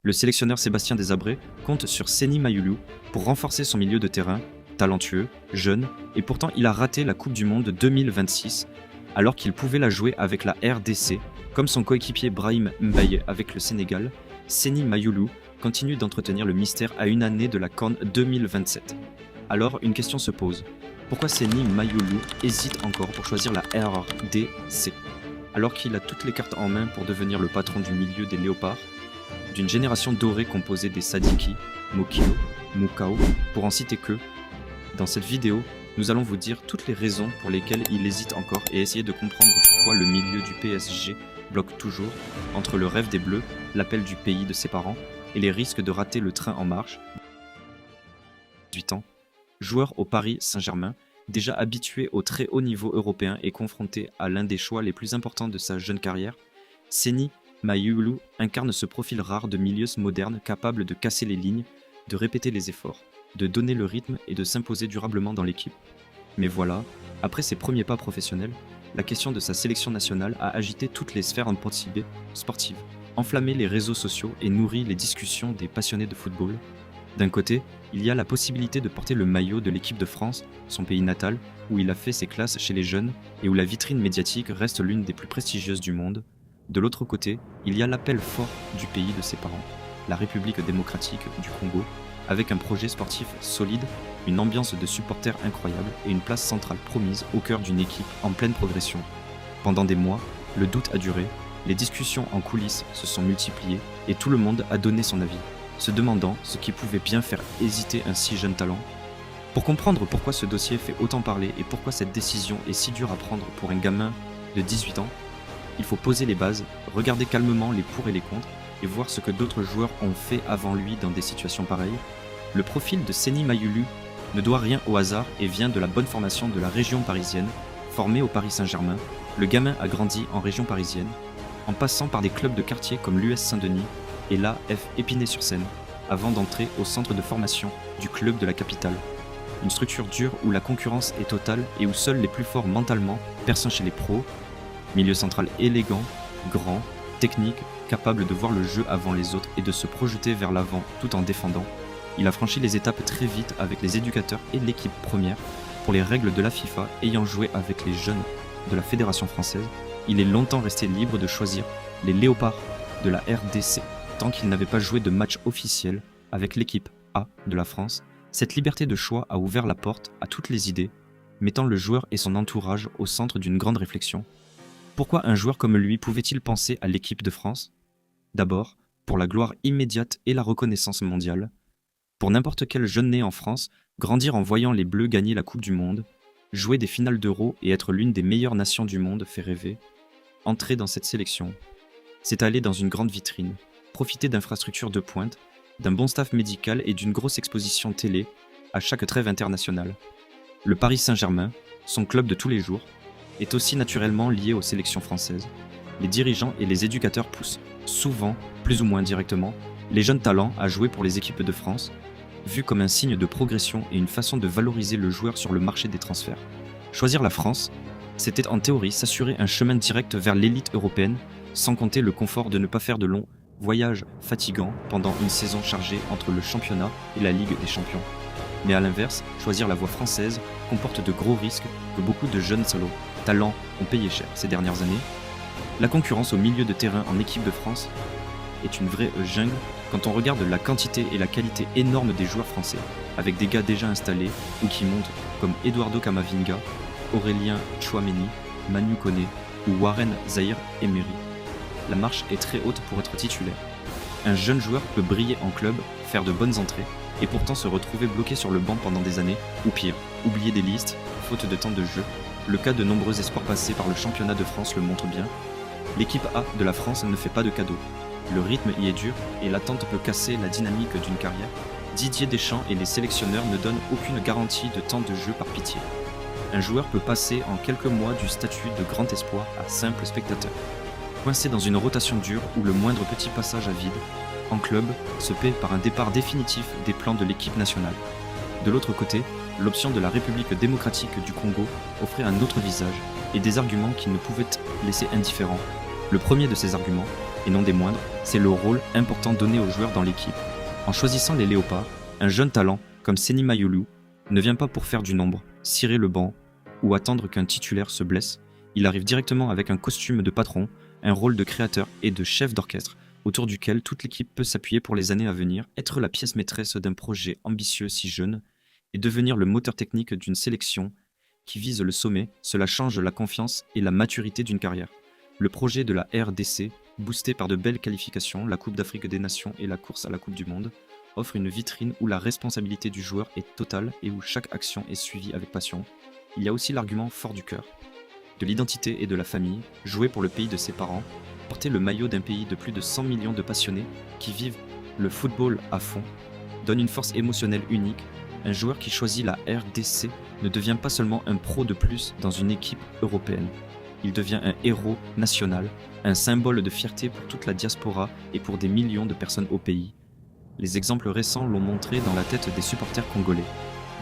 Le sélectionneur Sébastien Desabrés compte sur Seny Mayulu pour renforcer son milieu de terrain, talentueux, jeune, et pourtant il a raté la Coupe du Monde 2026 alors qu'il pouvait la jouer avec la RDC, comme son coéquipier Brahim Mbaye avec le Sénégal. Seny Mayulu continue d'entretenir le mystère à une année de la CAN 2027. Alors une question se pose, pourquoi Seny Mayulu hésite encore pour choisir la RDC alors qu'il a toutes les cartes en main pour devenir le patron du milieu des Léopards, d'une génération dorée composée des Sadiki, Mokio, Mukau, pour en citer que. Dans cette vidéo, nous allons vous dire toutes les raisons pour lesquelles il hésite encore et essayer de comprendre pourquoi le milieu du PSG bloque toujours entre le rêve des Bleus, l'appel du pays de ses parents et les risques de rater le train en marche. 18 ans, joueur au Paris Saint-Germain, déjà habitué au très haut niveau européen et confronté à l'un des choix les plus importants de sa jeune carrière, Seny Mayulu incarne ce profil rare de milieu moderne capable de casser les lignes, de répéter les efforts, de donner le rythme et de s'imposer durablement dans l'équipe. Mais voilà, après ses premiers pas professionnels, la question de sa sélection nationale a agité toutes les sphères sportives, enflammé les réseaux sociaux et nourri les discussions des passionnés de football. D'un côté, il y a la possibilité de porter le maillot de l'équipe de France, son pays natal, où il a fait ses classes chez les jeunes et où la vitrine médiatique reste l'une des plus prestigieuses du monde. De l'autre côté, il y a l'appel fort du pays de ses parents, la République démocratique du Congo, avec un projet sportif solide, une ambiance de supporters incroyable et une place centrale promise au cœur d'une équipe en pleine progression. Pendant des mois, le doute a duré, les discussions en coulisses se sont multipliées et tout le monde a donné son avis, se demandant ce qui pouvait bien faire hésiter un si jeune talent. Pour comprendre pourquoi ce dossier fait autant parler et pourquoi cette décision est si dure à prendre pour un gamin de 18 ans, il faut poser les bases, regarder calmement les pour et les contre et voir ce que d'autres joueurs ont fait avant lui dans des situations pareilles. Le profil de Seny Mayulu ne doit rien au hasard et vient de la bonne formation de la région parisienne. Formé au Paris Saint-Germain, le gamin a grandi en région parisienne, en passant par des clubs de quartier comme l'US Saint-Denis et l'AF Épinay-sur-Seine, avant d'entrer au centre de formation du club de la capitale. Une structure dure où la concurrence est totale et où seuls les plus forts mentalement percent chez les pros. Milieu central élégant, grand, technique, capable de voir le jeu avant les autres et de se projeter vers l'avant tout en défendant. Il a franchi les étapes très vite avec les éducateurs et l'équipe première. Pour les règles de la FIFA, ayant joué avec les jeunes de la Fédération française, il est longtemps resté libre de choisir les Léopards de la RDC, tant qu'il n'avait pas joué de match officiel avec l'équipe A de la France. Cette liberté de choix a ouvert la porte à toutes les idées, mettant le joueur et son entourage au centre d'une grande réflexion. Pourquoi un joueur comme lui pouvait-il penser à l'équipe de France ? D'abord, pour la gloire immédiate et la reconnaissance mondiale. Pour n'importe quel jeune né en France, grandir en voyant les Bleus gagner la Coupe du Monde, jouer des finales d'Euro et être l'une des meilleures nations du monde fait rêver. Entrer dans cette sélection, c'est aller dans une grande vitrine, profiter d'infrastructures de pointe, d'un bon staff médical et d'une grosse exposition télé à chaque trêve internationale. Le Paris Saint-Germain, son club de tous les jours, est aussi naturellement lié aux sélections françaises. Les dirigeants et les éducateurs poussent, souvent, plus ou moins directement, les jeunes talents à jouer pour les équipes de France, vu comme un signe de progression et une façon de valoriser le joueur sur le marché des transferts. Choisir la France, c'était en théorie s'assurer un chemin direct vers l'élite européenne, sans compter le confort de ne pas faire de longs voyages fatigants pendant une saison chargée entre le championnat et la Ligue des Champions. Mais à l'inverse, choisir la voie française comporte de gros risques que beaucoup de jeunes talents ont payé cher ces dernières années. La concurrence au milieu de terrain en équipe de France est une vraie jungle quand on regarde la quantité et la qualité énorme des joueurs français, avec des gars déjà installés ou qui montent comme Eduardo Camavinga, Aurélien Tchouaméni, Manu Koné ou Warren Zaïre-Emery. La marche est très haute pour être titulaire. Un jeune joueur peut briller en club, faire de bonnes entrées, et pourtant se retrouver bloqué sur le banc pendant des années, ou pire, oublier des listes, faute de temps de jeu. Le cas de nombreux espoirs passés par le championnat de France le montre bien. L'équipe A de la France ne fait pas de cadeaux. Le rythme y est dur et l'attente peut casser la dynamique d'une carrière. Didier Deschamps et les sélectionneurs ne donnent aucune garantie de temps de jeu par pitié. Un joueur peut passer en quelques mois du statut de grand espoir à simple spectateur. Coincé dans une rotation dure où le moindre petit passage à vide, en club, se paie par un départ définitif des plans de l'équipe nationale. De l'autre côté, l'option de la République démocratique du Congo offrait un autre visage et des arguments qui ne pouvaient laisser indifférent. Le premier de ces arguments, et non des moindres, c'est le rôle important donné aux joueurs dans l'équipe. En choisissant les Léopards, un jeune talent comme Seny Mayulu ne vient pas pour faire du nombre, cirer le banc ou attendre qu'un titulaire se blesse. Il arrive directement avec un costume de patron, un rôle de créateur et de chef d'orchestre autour duquel toute l'équipe peut s'appuyer pour les années à venir, être la pièce maîtresse d'un projet ambitieux si jeune et devenir le moteur technique d'une sélection qui vise le sommet. Cela change la confiance et la maturité d'une carrière. Le projet de la RDC, boosté par de belles qualifications, la Coupe d'Afrique des Nations et la course à la Coupe du Monde, offre une vitrine où la responsabilité du joueur est totale et où chaque action est suivie avec passion. Il y a aussi l'argument fort du cœur, de l'identité et de la famille, jouer pour le pays de ses parents, porter le maillot d'un pays de plus de 100 millions de passionnés qui vivent le football à fond, donne une force émotionnelle unique. Un joueur qui choisit la RDC ne devient pas seulement un pro de plus dans une équipe européenne. Il devient un héros national, un symbole de fierté pour toute la diaspora et pour des millions de personnes au pays. Les exemples récents l'ont montré dans la tête des supporters congolais.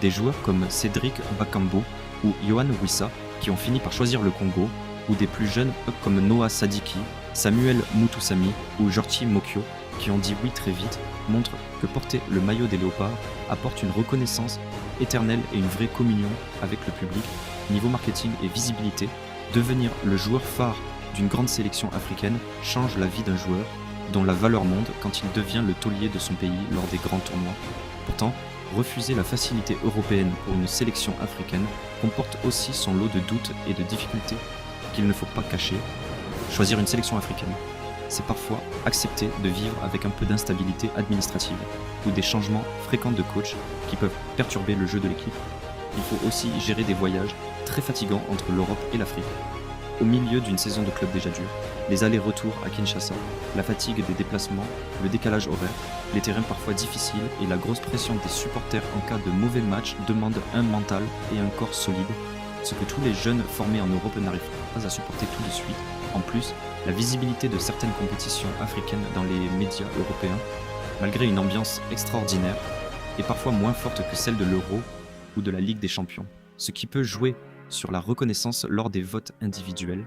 Des joueurs comme Cédric Bakambu ou Yohan Wissa qui ont fini par choisir le Congo, ou des plus jeunes comme Noah Sadiki, Samuel Mutusami ou Georgi Mokyo qui ont dit oui très vite, montrent que porter le maillot des Léopards apporte une reconnaissance éternelle et une vraie communion avec le public. Niveau marketing et visibilité, devenir le joueur phare d'une grande sélection africaine change la vie d'un joueur dont la valeur monte quand il devient le taulier de son pays lors des grands tournois. Pourtant, refuser la facilité européenne pour une sélection africaine comporte aussi son lot de doutes et de difficultés qu'il ne faut pas cacher. Choisir une sélection africaine, c'est parfois accepter de vivre avec un peu d'instabilité administrative ou des changements fréquents de coach qui peuvent perturber le jeu de l'équipe. Il faut aussi gérer des voyages très fatigants entre l'Europe et l'Afrique. Au milieu d'une saison de club déjà dure, les allers-retours à Kinshasa, la fatigue des déplacements, le décalage horaire, les terrains parfois difficiles et la grosse pression des supporters en cas de mauvais match demandent un mental et un corps solide, ce que tous les jeunes formés en Europe n'arrivent pas à supporter tout de suite. En plus, la visibilité de certaines compétitions africaines dans les médias européens, malgré une ambiance extraordinaire, est parfois moins forte que celle de l'Euro ou de la Ligue des Champions, ce qui peut jouer sur la reconnaissance lors des votes individuels.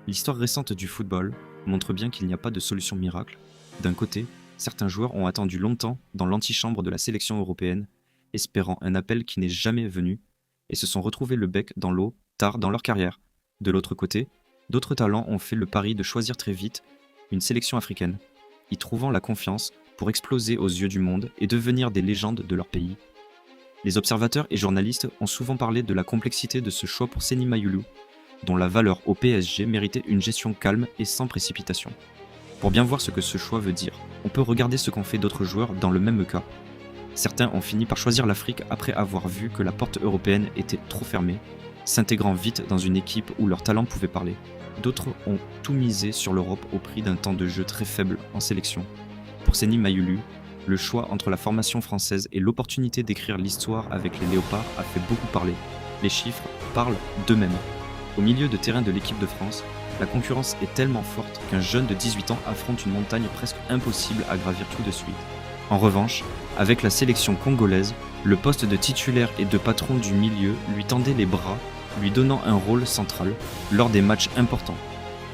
L'histoire récente du football montre bien qu'il n'y a pas de solution miracle. D'un côté, certains joueurs ont attendu longtemps dans l'antichambre de la sélection européenne, espérant un appel qui n'est jamais venu, et se sont retrouvés le bec dans l'eau tard dans leur carrière. De l'autre côté, d'autres talents ont fait le pari de choisir très vite une sélection africaine, y trouvant la confiance pour exploser aux yeux du monde et devenir des légendes de leur pays. Les observateurs et journalistes ont souvent parlé de la complexité de ce choix pour Seny Mayulu, dont la valeur au PSG méritait une gestion calme et sans précipitation. Pour bien voir ce que ce choix veut dire, on peut regarder ce qu'ont fait d'autres joueurs dans le même cas. Certains ont fini par choisir l'Afrique après avoir vu que la porte européenne était trop fermée, s'intégrant vite dans une équipe où leur talent pouvait parler. D'autres ont tout misé sur l'Europe au prix d'un temps de jeu très faible en sélection. Pour Seny Mayulu, le choix entre la formation française et l'opportunité d'écrire l'histoire avec les Léopards a fait beaucoup parler. Les chiffres parlent d'eux-mêmes. Au milieu de terrain de l'équipe de France, la concurrence est tellement forte qu'un jeune de 18 ans affronte une montagne presque impossible à gravir tout de suite. En revanche, avec la sélection congolaise, le poste de titulaire et de patron du milieu lui tendait les bras, lui donnant un rôle central lors des matchs importants.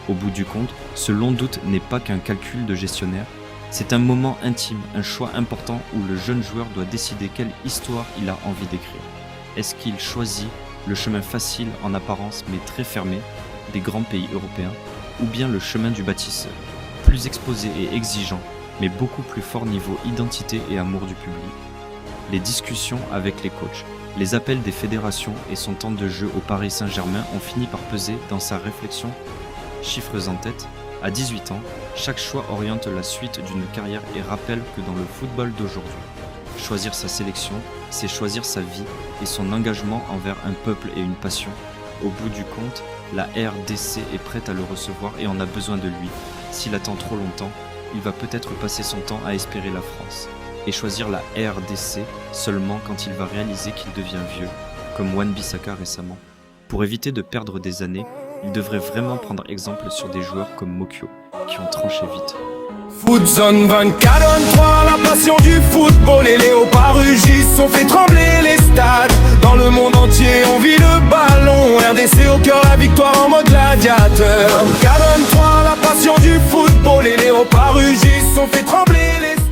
Au bout du compte, ce long doute n'est pas qu'un calcul de gestionnaire, c'est un moment intime, un choix important où le jeune joueur doit décider quelle histoire il a envie d'écrire. Est-ce qu'il choisit le chemin facile en apparence mais très fermé des grands pays européens, ou bien le chemin du bâtisseur, plus exposé et exigeant, mais beaucoup plus fort niveau identité et amour du public? Les discussions avec les coachs, les appels des fédérations et son temps de jeu au Paris Saint-Germain ont fini par peser dans sa réflexion. Chiffres en tête, à 18 ans, chaque choix oriente la suite d'une carrière et rappelle que dans le football d'aujourd'hui, choisir sa sélection, c'est choisir sa vie et son engagement envers un peuple et une passion. Au bout du compte, la RDC est prête à le recevoir et en a besoin de lui. S'il attend trop longtemps, il va peut-être passer son temps à espérer la France et choisir la RDC seulement quand il va réaliser qu'il devient vieux, comme Wan-Bissaka récemment. Pour éviter de perdre des années, il devrait vraiment prendre exemple sur des joueurs comme Mokyo, qui ont tranché vite. Footzone 24-23, la passion du football, les Léopards rugissent, on fait trembler les stades. Dans le monde entier, on vit le ballon, RDC au cœur, la victoire en mode gladiateur. 24-23, la passion du football, football, les léopards rugissent, ont fait trembler les